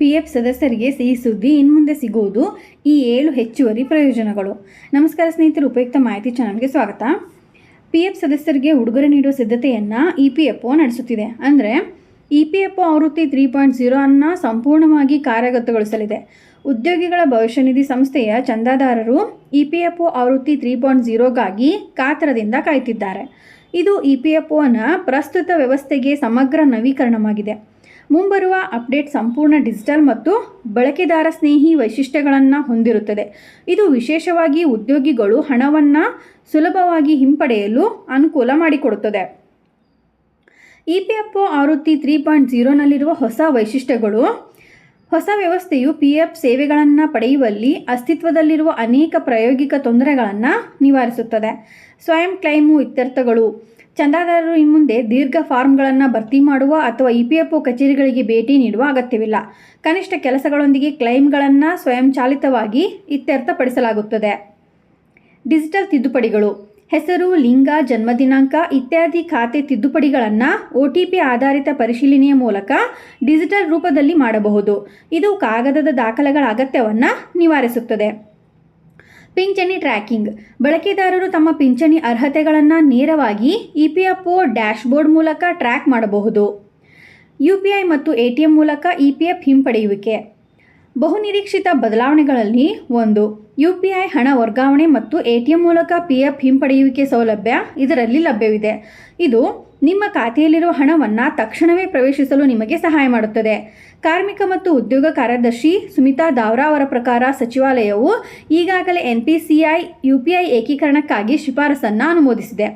PF ಸದಸ್ಯರಿಗೆ ಸಿಹಿ ಸುದ್ದಿ ಇನ್ಮುಂದೆ ಸಿಗುವುದು ಈ 7 ಹೆಚ್ಚುವರಿ ಪ್ರಯೋಜನಗಳು. ನಮಸ್ಕಾರ ಸ್ನೇಹಿತರು, ಉಪಯುಕ್ತ ಮಾಹಿತಿ ಚಾನಲ್ಗೆ ಸ್ವಾಗತ. PF ಸದಸ್ಯರಿಗೆ ಉಡುಗೊರೆ ನೀಡುವ ಸಿದ್ಧತೆಯನ್ನು EPFO ನಡೆಸುತ್ತಿದೆ. ಅಂದರೆ EPFO ಆವೃತ್ತಿ 3.0 ಅನ್ನು ಸಂಪೂರ್ಣವಾಗಿ ಕಾರ್ಯಗತಗೊಳಿಸಲಿದೆ. ಉದ್ಯೋಗಿಗಳ ಭವಿಷ್ಯ ನಿಧಿ ಸಂಸ್ಥೆಯ ಚಂದಾದಾರರು EPFO ಆವೃತ್ತಿ 3.0ಗಾಗಿ ಕಾತರದಿಂದ ಕಾಯುತ್ತಿದ್ದಾರೆ. ಇದು EPFOನ ಪ್ರಸ್ತುತ ವ್ಯವಸ್ಥೆಗೆ ಸಮಗ್ರ ನವೀಕರಣವಾಗಿದೆ. ಮುಂಬರುವ ಅಪ್ಡೇಟ್ ಸಂಪೂರ್ಣ ಡಿಜಿಟಲ್ ಮತ್ತು ಬಳಕೆದಾರ ಸ್ನೇಹಿ ವೈಶಿಷ್ಟ್ಯಗಳನ್ನು ಹೊಂದಿರುತ್ತದೆ. ಇದು ವಿಶೇಷವಾಗಿ ಉದ್ಯೋಗಿಗಳು ಹಣವನ್ನು ಸುಲಭವಾಗಿ ಹಿಂಪಡೆಯಲು ಅನುಕೂಲ ಮಾಡಿಕೊಡುತ್ತದೆ. EPFO ಆವೃತ್ತಿ 3.0ನಲ್ಲಿರುವ ಹೊಸ ವೈಶಿಷ್ಟ್ಯಗಳು: ಹೊಸ ವ್ಯವಸ್ಥೆಯು PF ಸೇವೆಗಳನ್ನು ಪಡೆಯುವಲ್ಲಿ ಅಸ್ತಿತ್ವದಲ್ಲಿರುವ ಅನೇಕ ಪ್ರಾಯೋಗಿಕ ತೊಂದರೆಗಳನ್ನು ನಿವಾರಿಸುತ್ತದೆ. ಸ್ವಯಂ ಕ್ಲೈಮು ಇತ್ಯರ್ಥಗಳು: ಚಂದಾದಾರರು ಇನ್ಮುಂದೆ ದೀರ್ಘ ಫಾರ್ಮ್ಗಳನ್ನು ಭರ್ತಿ ಮಾಡುವ ಅಥವಾ EPFO ಕಚೇರಿಗಳಿಗೆ ಭೇಟಿ ನೀಡುವ ಅಗತ್ಯವಿಲ್ಲ. ಕನಿಷ್ಠ ಕೆಲಸಗಳೊಂದಿಗೆ ಕ್ಲೈಮ್ಗಳನ್ನು ಸ್ವಯಂಚಾಲಿತವಾಗಿ ಇತ್ಯರ್ಥಪಡಿಸಲಾಗುತ್ತದೆ. ಡಿಜಿಟಲ್ ತಿದ್ದುಪಡಿಗಳು: ಹೆಸರು, ಲಿಂಗ, ಜನ್ಮದಿನಾಂಕ ಇತ್ಯಾದಿ ಖಾತೆ ತಿದ್ದುಪಡಿಗಳನ್ನು OTP ಆಧಾರಿತ ಪರಿಶೀಲನೆಯ ಮೂಲಕ ಡಿಜಿಟಲ್ ರೂಪದಲ್ಲಿ ಮಾಡಬಹುದು. ಇದು ಕಾಗದದ ದಾಖಲೆಗಳ ಅಗತ್ಯವನ್ನು ನಿವಾರಿಸುತ್ತದೆ. ಪಿಂಚಣಿ ಟ್ರ್ಯಾಕಿಂಗ್: ಬಳಕೆದಾರರು ತಮ್ಮ ಪಿಂಚಣಿ ಅರ್ಹತೆಗಳನ್ನು ನೇರವಾಗಿ EPFO ಡ್ಯಾಶ್ಬೋರ್ಡ್ ಮೂಲಕ ಟ್ರ್ಯಾಕ್ ಮಾಡಬಹುದು. UPI ಮತ್ತು ATM ಮೂಲಕ EPF ಹಿಂಪಡೆಯುವಿಕೆ. ಬಹುನಿರೀಕ್ಷಿತ ಬದಲಾವಣೆಗಳಲ್ಲಿ ಒಂದು, UPI ಹಣ ವರ್ಗಾವಣೆ ಮತ್ತು ATM ಮೂಲಕ PF ಹಿಂಪಡೆಯುವಿಕೆ ಸೌಲಭ್ಯ ಇದರಲ್ಲಿ ಲಭ್ಯವಿದೆ. ಇದು ನಿಮ್ಮ ಖಾತೆಯಲ್ಲಿರುವ ಹಣವನ್ನು ತಕ್ಷಣವೇ ಪ್ರವೇಶಿಸಲು ನಿಮಗೆ ಸಹಾಯ ಮಾಡುತ್ತದೆ. ಕಾರ್ಮಿಕ ಮತ್ತು ಉದ್ಯೋಗ ಕಾರ್ಯದರ್ಶಿ ಸುಮಿತಾ ದಾವ್ರಾ ಅವರ ಪ್ರಕಾರ ಸಚಿವಾಲಯವು ಈಗಾಗಲೇ NPCI UPI ಏಕೀಕರಣಕ್ಕಾಗಿ ಶಿಫಾರಸನ್ನು ಅನುಮೋದಿಸಿದೆ.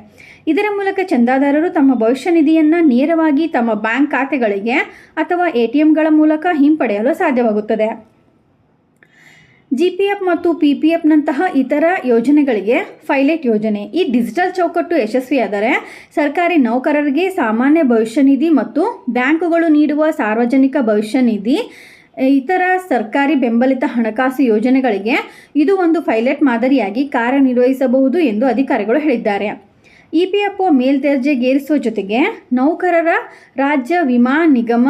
ಇದರ ಮೂಲಕ ಚಂದಾದಾರರು ತಮ್ಮ ಭವಿಷ್ಯ ನಿಧಿಯನ್ನು ನೇರವಾಗಿ ತಮ್ಮ ಬ್ಯಾಂಕ್ ಖಾತೆಗಳಿಗೆ ಅಥವಾ ATMಗಳ ಮೂಲಕ ಹಿಂಪಡೆಯಲು ಸಾಧ್ಯವಾಗುತ್ತದೆ. GPF ಮತ್ತು PPFನಂತಹ ಇತರ ಯೋಜನೆಗಳಿಗೆ ಪೈಲಟ್ ಯೋಜನೆ. ಈ ಡಿಜಿಟಲ್ ಚೌಕಟ್ಟು ಯಶಸ್ವಿಯಾದರೆ ಸರ್ಕಾರಿ ನೌಕರರಿಗೆ ಸಾಮಾನ್ಯ ಭವಿಷ್ಯ ನಿಧಿ ಮತ್ತು ಬ್ಯಾಂಕುಗಳು ನೀಡುವ ಸಾರ್ವಜನಿಕ ಭವಿಷ್ಯ ನಿಧಿ ಇತರ ಸರ್ಕಾರಿ ಬೆಂಬಲಿತ ಹಣಕಾಸು ಯೋಜನೆಗಳಿಗೆ ಇದು ಒಂದು ಪೈಲಟ್ ಮಾದರಿಯಾಗಿ ಕಾರ್ಯನಿರ್ವಹಿಸಬಹುದು ಎಂದು ಅಧಿಕಾರಿಗಳು ಹೇಳಿದ್ದಾರೆ. EPFO ಮೇಲ್ದರ್ಜೆಗೇರಿಸುವ ಜೊತೆಗೆ ನೌಕರರ ರಾಜ್ಯ ವಿಮಾ ನಿಗಮ,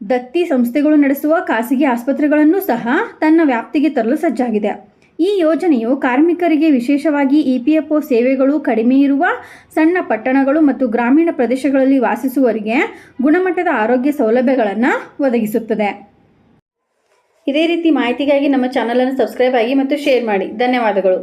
ದತ್ತಿ ಸಂಸ್ಥೆಗಳು ನಡೆಸುವ ಖಾಸಗಿ ಆಸ್ಪತ್ರೆಗಳನ್ನು ಸಹ ತನ್ನ ವ್ಯಾಪ್ತಿಗೆ ತರಲು ಸಜ್ಜಾಗಿದೆ. ಈ ಯೋಜನೆಯು ಕಾರ್ಮಿಕರಿಗೆ, ವಿಶೇಷವಾಗಿ EPFO ಸೇವೆಗಳು ಕಡಿಮೆ ಇರುವ ಸಣ್ಣ ಪಟ್ಟಣಗಳು ಮತ್ತು ಗ್ರಾಮೀಣ ಪ್ರದೇಶಗಳಲ್ಲಿ ವಾಸಿಸುವವರಿಗೆ ಗುಣಮಟ್ಟದ ಆರೋಗ್ಯ ಸೌಲಭ್ಯಗಳನ್ನು ಒದಗಿಸುತ್ತದೆ. ಇದೇ ರೀತಿ ಮಾಹಿತಿಗಾಗಿ ನಮ್ಮ ಚಾನಲನ್ನು ಸಬ್ಸ್ಕ್ರೈಬ್ ಆಗಿ ಮತ್ತು ಶೇರ್ ಮಾಡಿ. ಧನ್ಯವಾದಗಳು.